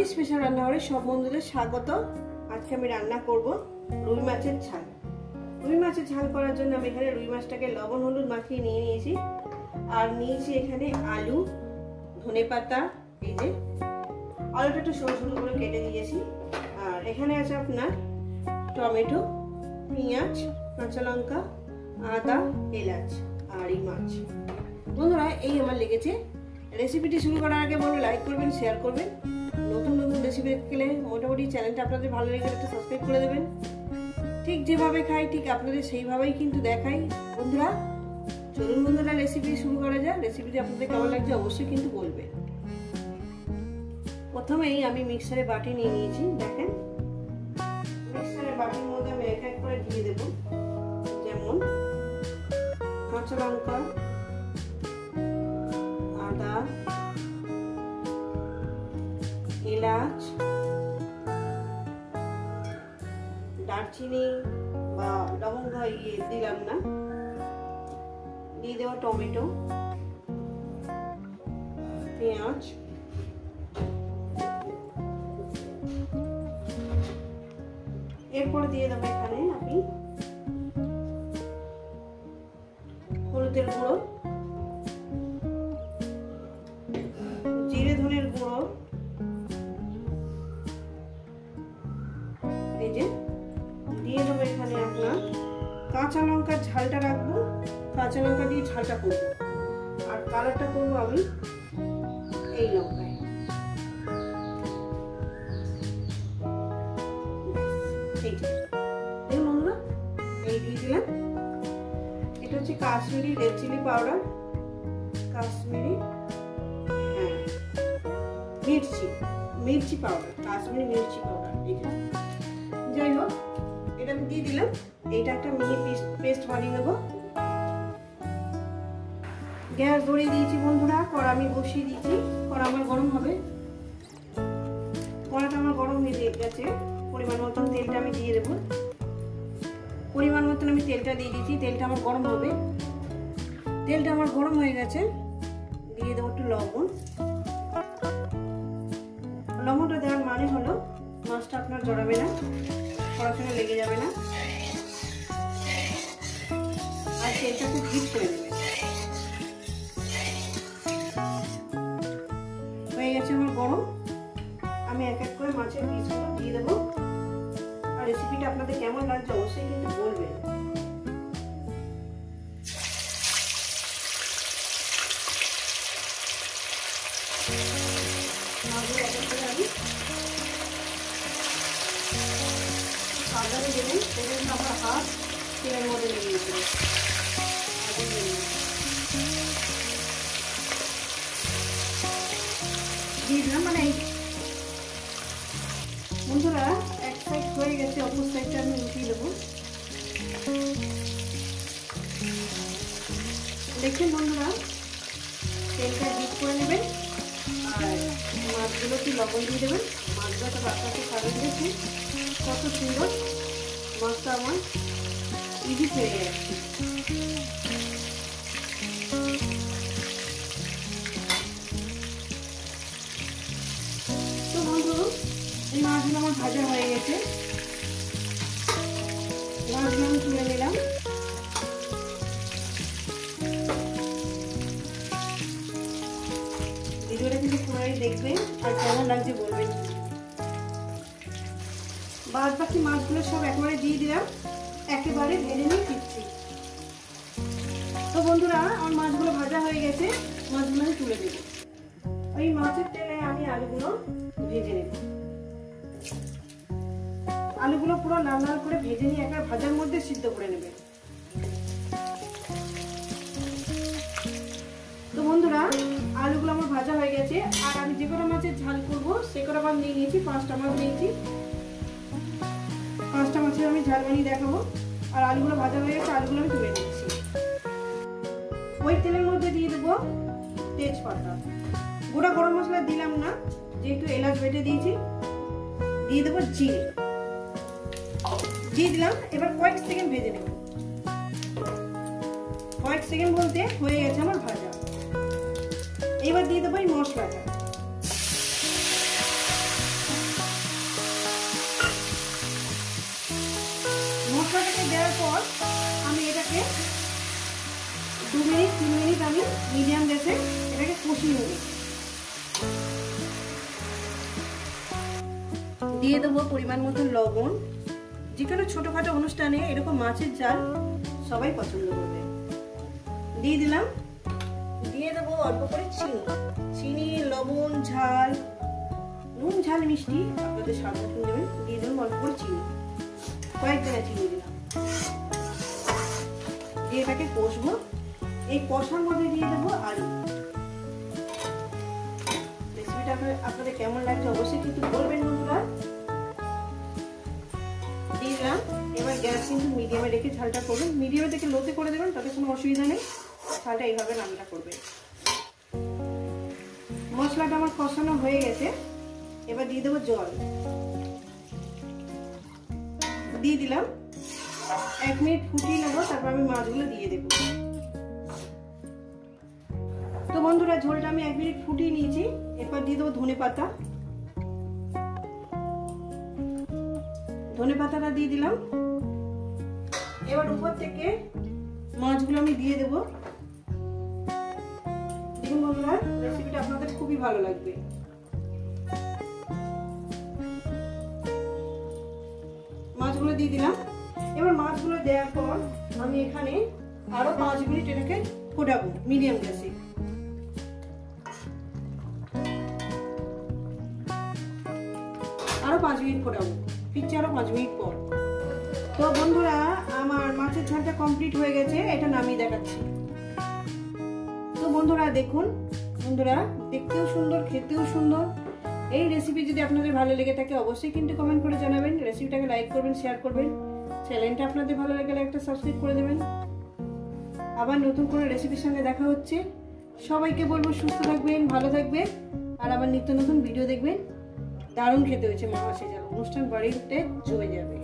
বাড়ি স্পেশাল রান্নাঘরে সব বন্ধুদের স্বাগত। আজকে আমি রান্না করব রুই মাছের ঝাল। রুই মাছের ঝাল করার জন্য আমি এখানে রুই মাছটাকে লবণ হলুদ মাখিয়ে নিয়ে নিয়েছি। আর নিয়েছি এখানে আলু, ধনেপাতা, এই যে আলুটা একটু সরু সরু করে কেটে দিয়েছি। আর এখানে আছে আপনার টমেটো, পেঁয়াজ, কাঁচা লঙ্কা, আদা, এলাচ আর এই মাছ। বন্ধুরা এই আমার লেগেছে। রেসিপিটি শুরু করার আগে বলবো লাইক করবেন, শেয়ার করবেন। নতুন নতুন রেসিপি দেখলে মোটামুটি চ্যানেলটা আপনাদের ভালো লেগে একটা সাবস্ক্রাইব করে দেবেন। ঠিক যেভাবে খাই ঠিক আপনাদের সেইভাবেই কিন্তু দেখাই। বন্ধুরা চলুন বন্ধুরা রেসিপি শুরু করা যাক। রেসিপিটি আপনাদের কেমন লাগছে অবশ্যই কিন্তু বলবেন। প্রথমেই আমি মিক্সারে বাটি নিয়ে নিয়েছি। দেখেন মিক্সারের বাটির মধ্যে আমি এক এক করে দিয়ে দেব। যেমন কাঁচা লঙ্কা, আদা, এলাচ, দারচিনি বা লবঙ্গ দিলাম না, দিয়ে দেওয়া টমেটো, পেঁয়াজ, এরপরে দিয়ে দেবো এখানে আমি হলুদের গুঁড়ো, জিরে ধনের গুঁড়ো, এই যে দিয়ে দেবো এখানে আপনার কাঁচা লঙ্কার ঝালটা রাখবো। কাঁচা লঙ্কা দিয়ে ঝালটা করবো আর কালারটা করবো আমি এই লঙ্কায়। বন্ধুরা এই দিয়ে দিলাম। এটা হচ্ছে Kashmiri red chilli powder, Kashmiri মির্চি পাউডার, কাশ্মীরি মির্চি পাউডার। যাই হোক এটা আমি দিয়ে দিলাম। এইটা একটা মিহি পেস্ট বানিয়ে নেবো। গ্যাস ধরিয়ে দিয়েছি বন্ধুরা, কড়া আমি বসিয়ে দিয়েছি। কড়া আমার গরম হবে। কড়াটা আমার গরম হয়ে গেছে। পরিমাণ মতন তেলটা আমি দিয়ে দেবো। পরিমাণ মতন আমি তেলটা দিয়ে দিয়েছি। তেলটা আমার গরম হবে। তেলটা আমার গরম হয়ে গেছে। দিয়ে দেবো একটু লবণ। লবণটা দেওয়ার মানে হলো মাছটা আপনার জড়াবে না, পড়াশোনা লেগে যাবে না, আর তেলটা খুব হিট করে দেবে। হয়ে গেছে আমার গরম। আমি এক এক করে মাছের পিসগুলো দিয়ে দেবো। আর রেসিপিটা আপনাদের কেমন লাগছে অবশ্যই কিন্তু বলবেন। মাছগুলো এক এক করে আমি সাবধানে দেবেন, সেজন্য আমার হাত তেলের মধ্যে লেগে গেছিল। দিয়ে দিলাম। মানে বন্ধুরা এক সাইড হয়ে গেছে, অপর সাইডটা আমি উঠিয়ে দেবো। দেখুন বন্ধুরা তেলটা ডিপ করে নেবেন আর মাছগুলো কি লবণ দিয়ে দেবেন। মাছগুলো তো বাচ্চাকে খাবে দিয়েছি। কত সুন্দর মাছটা আমার ইজি হয়ে যাচ্ছে। তো বন্ধু এই মাছগুলো আমার ভাজা হয়ে গেছে। মাছগুলো আমি তুলে নিলাম। ভিডিওটা কিন্তু পুরোই দেখবেন আর কেমন লাগছে বলবেন। বাদ বাকি মাছগুলো সব একেবারে দিয়ে দিলাম। একেবারে ভেজে নিয়ে ফিরছি। তো বন্ধুরা আমার মাছগুলো ভাজা হয়ে গেছে। মাছগুলো আমি তুলে দেবো। ওই মাছের তেলে আমি আলুগুলো ভেজে নেব। আলুগুলো পুরো লাল লাল করে ভেজে নিয়ে একবার ভাজার মধ্যে সিদ্ধ করে নেবে। তো বন্ধুরা আলুগুলো আমার ভাজা হয়ে গেছে। আর আমি যে কটা মাছের ঝাল করবো সে কটা মাছ নিয়ে নিয়েছি। 5টা মাছ নিয়েছি। 5টা মাছের আমি ঝাল বানিয়ে দেখাবো। আর আলুগুলো ভাজা হয়ে গেছে। আলুগুলো আমি তুলে নিচ্ছি। ওই তেলের মধ্যে দিয়ে দেবো তেজপাতা। গোটা গরম মশলা দিলাম না, যেহেতু এলাচ বেটে দিয়েছি। দিয়ে দেবো জিরে, দিয়ে দিলাম। এবার কয়েক সেকেন্ড ভেজে নেব। কয়েক সেকেন্ড বলতে হয়ে গেছে আমার ভাজা। এবার দিয়ে দেবো এই মশলাটা। মিডিয়াম গ্যাসে এটাকে কষিয়ে নেব। দিয়ে দেবো পরিমাণ মতো লবণ। যে কোনো ছোটখাটো অনুষ্ঠানে এরকম মাছের ঝাল সবাই পছন্দ করবে। দিয়ে দিলাম, দিয়ে দেবো অল্প করে চিনি, লবণ, ঝাল, নুন ঝাল মিষ্টি আপনাদের স্বাদ মতন দেবেন। দিয়ে দেবেন অল্প করে চিনি, কয়েকটা চিনি দিলাম। দিয়ে এটাকে কষবো। এই কষার মধ্যে দিয়ে দেবো আলু। রেসিপিটা আপনাদের কেমন লাগছে অবশ্যই কিন্তু বলবেন বন্ধুরা। দিয়ে দিলাম। এবার গ্যাস কিন্তু মিডিয়ামে রেখে ঝালটা করবেন। মিডিয়ামে থেকে লোতে করে দেবেন, তাতে কোনো অসুবিধা নেই। ঝালটা এইভাবে রান্না করবেন। মশলাটা আমার কষানো হয়ে গেছে। এবার দিয়ে দেবো জল। দিয়ে দিলাম। 1 মিনিট ফুটিয়ে নেবো, তারপর আমি মাছগুলো দিয়ে দেবো। তো বন্ধুরা ঝোলটা আমি 1 মিনিট ফুটিয়ে নিয়েছি। এরপর দিয়ে দেবো ধনেপাতা। ধনেপাতাটা দিয়ে দিলাম। এবার উপর থেকে মাছগুলো আমি দিয়ে দেবো। দেখুন বন্ধুরা, রেসিপিটা আপনাদের খুবই ভালো লাগবে। মাছগুলো দিয়ে দিলাম। এবার মাছগুলো দেওয়ার পর আমি এখানে আরো 5 মিনিট এটাকে ফোটাবো মিডিয়াম গ্যাসে। আরো 5 মিনিট ফোটাবো, ফিরছি আরো 5 মিনিট পর। তো বন্ধুরা আমার মাছের ঝালটা কমপ্লিট হয়ে গেছে, এটা নামিয়ে দেখাচ্ছি। তো বন্ধুরা দেখুন, বন্ধুরা দেখতেও সুন্দর, খেতেও সুন্দর। এই রেসিপি যদি আপনাদের ভালো লেগে থাকে অবশ্যই কিন্তু কমেন্ট করে জানাবেন। রেসিপিটাকে লাইক করবেন, শেয়ার করবেন। চ্যানেলটা আপনাদের ভালো লাগলে একটা সাবস্ক্রাইব করে দেবেন। আবার নতুন কোনো রেসিপির সঙ্গে দেখা হচ্ছে। সবাইকে বলবো সুস্থ থাকবেন, ভালো থাকবেন, আর আবার নিত্য নতুন ভিডিও দেখবেন। দারুণ খেতে হয়েছে মাছের ঝাল, অনুষ্ঠান বাড়িতে জমে যাবে।